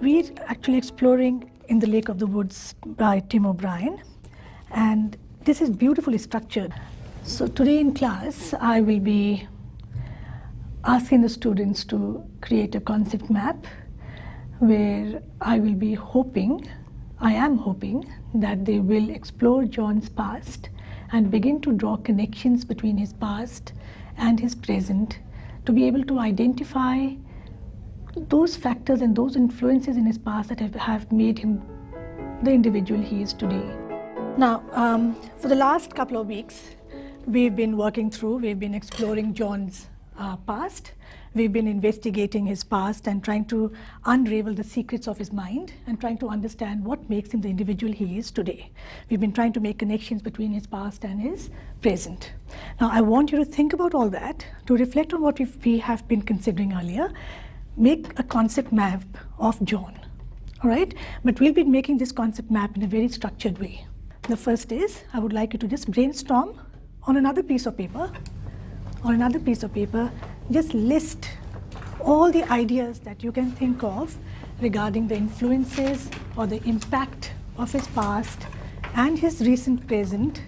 We're actually exploring In the Lake of the Woods by Tim O'Brien, and this is beautifully structured. So today in class, I will be asking the students to create a concept map where I will be hoping, I am hoping, that they will explore John's past and begin to draw connections between his past and his present to be able to identify those factors and those influences in his past that have made him the individual he is today. Now, for the last couple of weeks, we've been exploring John's past. We've been investigating his past and trying to unravel the secrets of his mind and trying to understand what makes him the individual he is today. We've been trying to make connections between his past and his present. Now, I want you to think about all that, to reflect on what we have been considering earlier. Make a concept map of John, all right? But we'll be making this concept map in a very structured way. The first is, I would like you to just brainstorm on another piece of paper, just list all the ideas that you can think of regarding the influences or the impact of his past and his recent present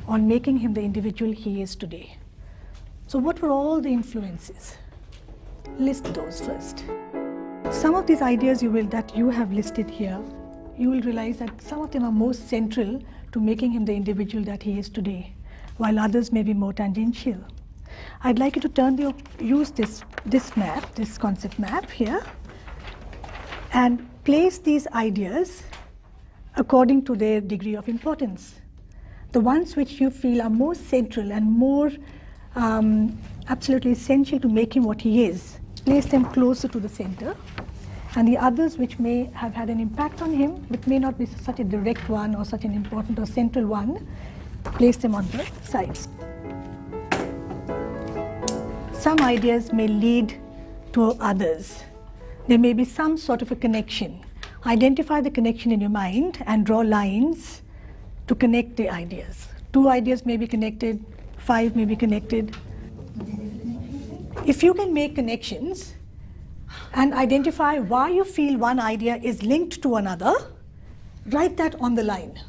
on making him the individual he is today. So what were all the influences? List those first. Some of these ideas that you have listed here, you will realize that some of them are most central to making him the individual that he is today, while others may be more tangential. I'd like you to use this map, this concept map here, and place these ideas according to their degree of importance. The ones which you feel are most central and more absolutely essential to make him what he is, place them closer to the center. And the others which may have had an impact on him, but may not be such a direct one or such an important or central one, place them on the sides. Some ideas may lead to others. There may be some sort of a connection. Identify the connection in your mind and draw lines to connect the ideas. 2 ideas may be connected, 5 may be connected. If you can make connections and identify why you feel one idea is linked to another, write that on the line.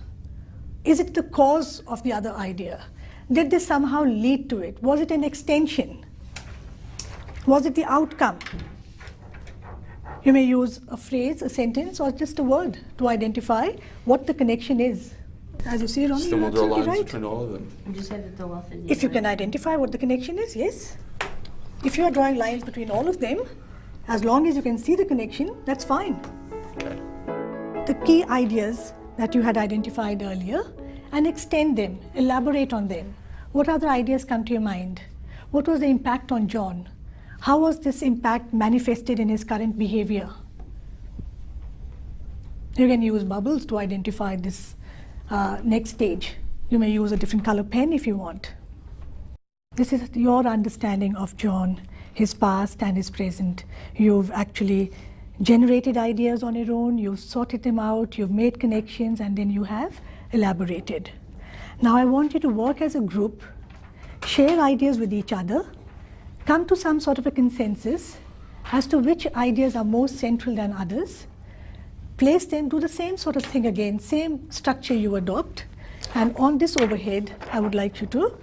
Is it the cause of the other idea? Did this somehow lead to it? Was it an extension? Was it the outcome? You may use a phrase, a sentence, or just a word to identify what the connection is. As you see, Ronnie, you're absolutely right. Between all of them. You just have to throw off the If you can identify what the connection is, yes. If you are drawing lines between all of them, as long as you can see the connection, that's fine. The key ideas that you had identified earlier, and extend them, elaborate on them. What other ideas come to your mind? What was the impact on John? How was this impact manifested in his current behavior? You can use bubbles to identify this next stage. You may use a different color pen if you want. This is your understanding of John, his past and his present. You've actually generated ideas on your own, you've sorted them out, you've made connections, and then you have elaborated. Now I want you to work as a group, share ideas with each other, come to some sort of a consensus as to which ideas are more central than others, place them, do the same sort of thing again, same structure you adopt, and on this overhead, I would like you to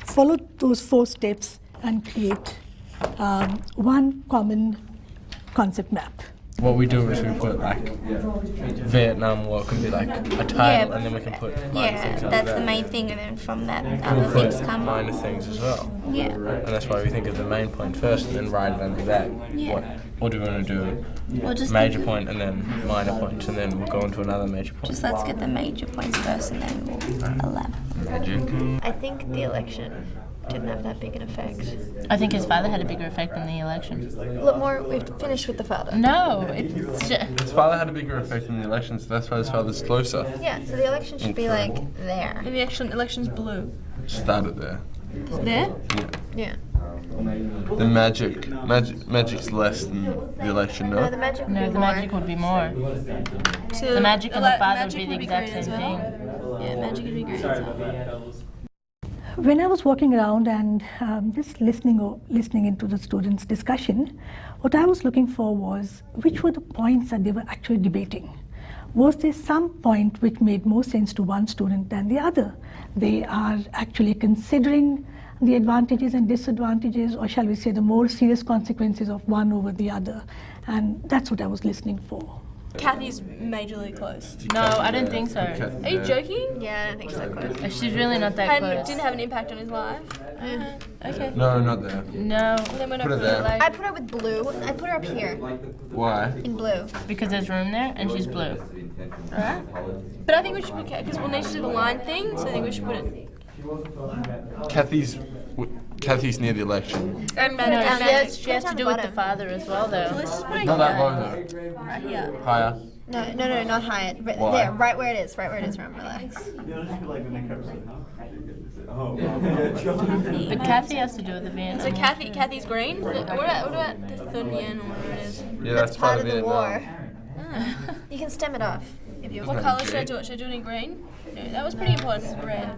follow those 4 steps and create one common concept map. What we do is we put like Vietnam War can be like a title, and then we can put minor things. That's the main thing, and then from that other things come. Minor things as well. Yeah. And that's why we think of the main point first, and then write it under that. Yeah. What do we want to do? We'll just major point, and then minor points, and then we'll go into another major point. Just let's get the major points first, and then we'll elaborate. Magic. I think the election didn't have that big an effect. I think his father had a bigger effect than the election. Look more, we've finished with the father. No, it's just... His father had a bigger effect in the elections, that's why his father's closer. Yeah, so the election should be like there. And the election's blue. Started there. There? Yeah. Yeah. The magic's less than the election, no? No, the magic would No, be the more. magic would be more. So The magic and the father would magic be the exact great same as well. thing. Yeah, magic would be great as well. When I was walking around and just listening into the students' discussion, what I was looking for was which were the points that they were actually debating. Was there some point which made more sense to one student than the other? They are actually considering the advantages and disadvantages, or shall we say the more serious consequences of one over the other. And that's what I was listening for. Kathy's majorly close. No, I don't think so. Are you joking? Yeah, I don't think she's that close. She's really not that close. Didn't have an impact on his life. Okay. No, not there. No, Then we're not Put it gonna there. like. I put her with blue. I put her up here Why? in blue. because there's room there and she's blue. Alright. But I think we should put because we'll need to do the line thing, so I think we should put it. Kathy's near the election. And No, magic. she has to do with the father as well, though. Let's just put it Not that here. low though. Right here. Higher. No, not high. Right, Why? there, right where it is. Right where it is. Remember, relax. But Kathy has to do with the Vietnam. So Kathy's green. What about the Thuy Nguyen or whatever it is? Yeah, That's part of the Vietnam. war. Ah. You can stem it off. If you What Isn't colour that should I great? do it? Should I do it in green? No, that was pretty important. Red.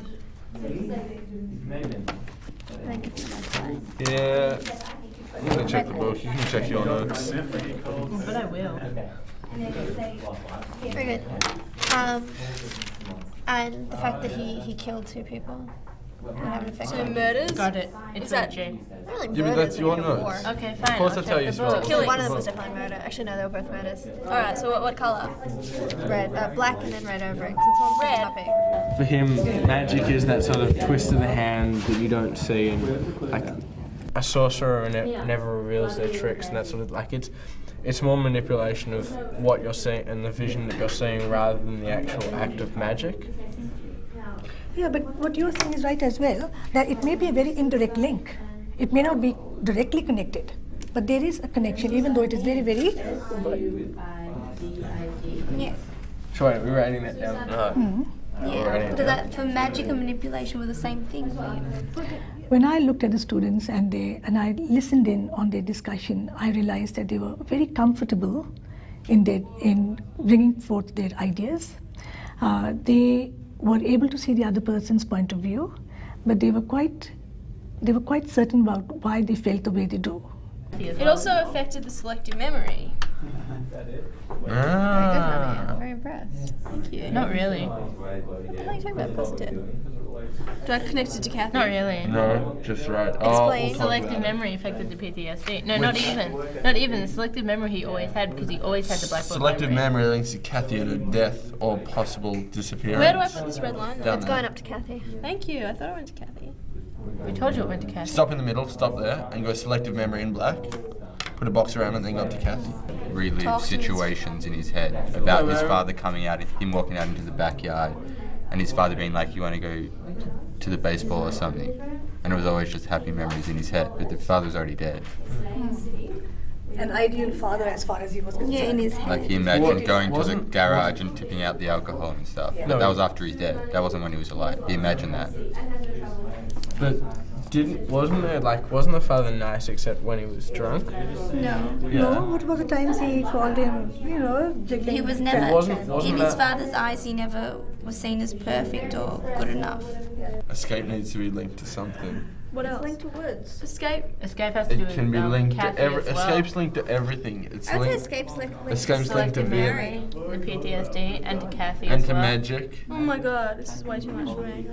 Yeah. I'm gonna check the book. You can check your notes. But I will. Very good. And the fact that he killed two people would have an effect. So on murders. Got it. It's Is that- J. Not really Yeah, but murders that's in your a notes. war. Okay, fine. Of course I'll I'll tell check you the as well. book. Killing. One of them was definitely murder. Actually, no, they were both murders. Alright, so what colour? Red, black, and then red over it. 'Cause it's all Red. topic. For him, magic is that sort of twist of the hand that you don't see, and like A sorcerer never reveals their tricks, and that sort of like it's more manipulation of what you're seeing and the vision that you're seeing rather than the actual act of magic. Yeah, but what you're saying is right as well, that it may be a very indirect link. It may not be directly connected, but there is a connection, even though it is very, very. Yeah. So wait, we're writing that down. No. We're writing it Does down. that for magic and manipulation were the same thing for him? When I looked at the students and I listened in on their discussion, I realized that they were very comfortable in bringing forth their ideas. They were able to see the other person's point of view, but they were quite certain about why they felt the way they do. It also affected the selective memory. Ah. Very impressed. Thank you. Not really. What the hell are you talking about? Of course it did. Do I connect it to Kathy? Not really. No, just right. Explain. Selective memory affected the PTSD. No, not even. Not even. The selective memory he always had because he always had the black book Selective memory. memory links to Kathy to death or possible disappearance. Where do I put this red line? Down It's there. going up to Kathy. Thank you. I thought I went to Kathy. We told you it went to Kathy. Stop in the middle, stop there, and go selective memory in black. Put a box around it, and then go up to Kathy. Relive Talk to situations in his head about his father coming out, him walking out into the backyard, and his father being like, "You want to go to the baseball or something?" And it was always just happy memories in his head, but the father was already dead. An ideal father as far as he was concerned. Yeah, in his head. Like he imagined What- going to the wasn't- garage and tipping out the alcohol and stuff. But No. that was after he's dead. That wasn't when he was alive. He imagined that. But wasn't the father nice except when he was drunk? No, what about the times he called him, jiggling? He was crap? never, wasn't in his that- father's eyes, he never was seen as perfect or good enough. Escape needs to be linked to something. What else? Linked to words. Escape. Escape has to do It with can be linked Kathy to as well. escape's linked to everything. It's I'd say linked escapes like Escape's linked to Selective Vietnam memory, the PTSD, and to Kathy and as to well. magic. Oh my god, this is way too much for me.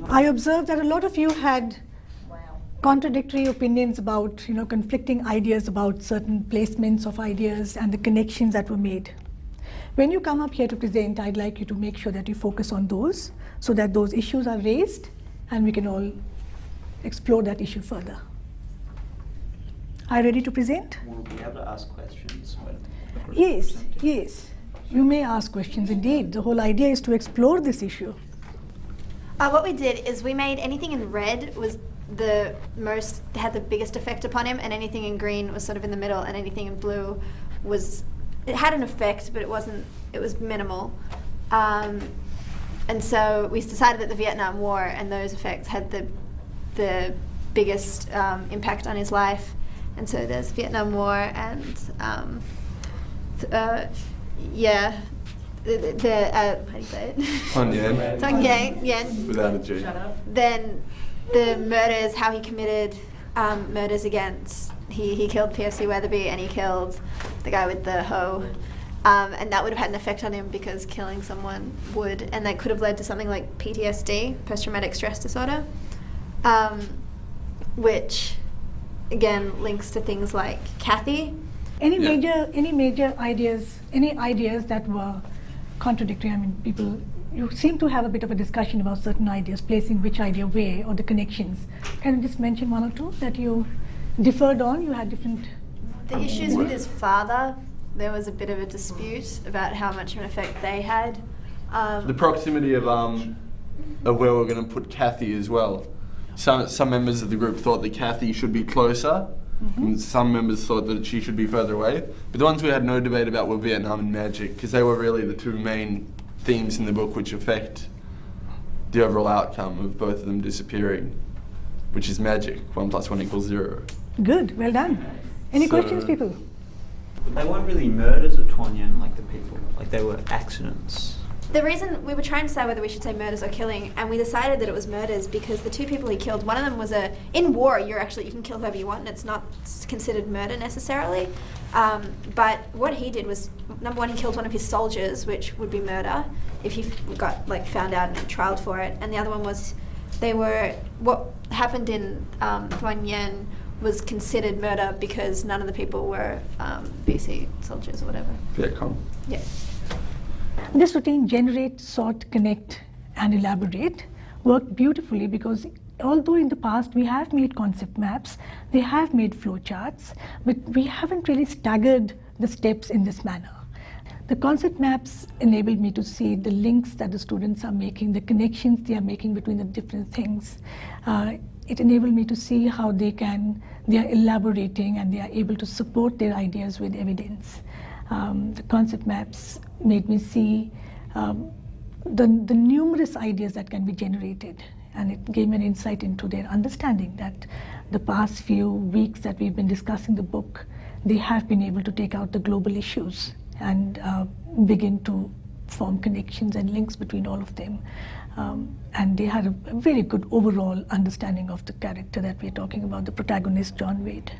I observed that a lot of you had contradictory opinions about, conflicting ideas about certain placements of ideas and the connections that were made. When you come up here to present, I'd like you to make sure that you focus on those so that those issues are raised and we can all explore that issue further. Are you ready to present? We'll be able to ask questions. Yes, yes. You may ask questions indeed. The whole idea is to explore this issue. What we did is we made anything in red was had the biggest effect upon him, and anything in green was sort of in the middle, and anything in blue it had an effect, but it was minimal. And so we decided that the Vietnam War and those effects had the biggest impact on his life. And so there's Vietnam War and how do you say it? Tong Yen. Tong Yen. Without a G. Then the murders, how he committed murders against. He killed PFC Weatherby and he killed the guy with the hoe. And that would have had an effect on him because killing someone would, and that could have led to something like PTSD, post-traumatic stress disorder, which again links to things like Kathy. Any major ideas, any ideas that were contradictory? I mean, you seem to have a bit of a discussion about certain ideas, placing which idea where, or the connections. Can you just mention one or two that you differed on? You had different... The issues with his father, there was a bit of a dispute about how much of an effect they had. The proximity of where we're going to put Kathy as well. Some members of the group thought that Kathy should be closer, and some members thought that she should be further away. But the ones we had no debate about were Vietnam and magic, because they were really the two main themes in the book which affect the overall outcome of both of them disappearing, which is magic. 1 + 1 = 0. Good, well done. Any questions, people? They weren't really murders at Tuan Yen, like the people. Like they were accidents. The reason we were trying to decide whether we should say murders or killing, and we decided that it was murders because the two people he killed, one of them was in war, you can kill whoever you want, and it's not considered murder necessarily. But what he did was, number one, he killed one of his soldiers, which would be murder if he got found out and trialed for it. And the other one was, what happened in Tuan Yen was considered murder because none of the people were VC soldiers or whatever. Viet Cong. Yeah. This routine, generate, sort, connect, and elaborate, worked beautifully because although in the past we have made concept maps, they have made flowcharts, but we haven't really staggered the steps in this manner. The concept maps enabled me to see the links that the students are making, the connections they are making between the different things. It enabled me to see how they are elaborating and they are able to support their ideas with evidence. The concept maps made me see the numerous ideas that can be generated, and it gave me an insight into their understanding that the past few weeks that we've been discussing the book, they have been able to take out the global issues and begin to form connections and links between all of them. And they had a very good overall understanding of the character that we're talking about, the protagonist, John Wade.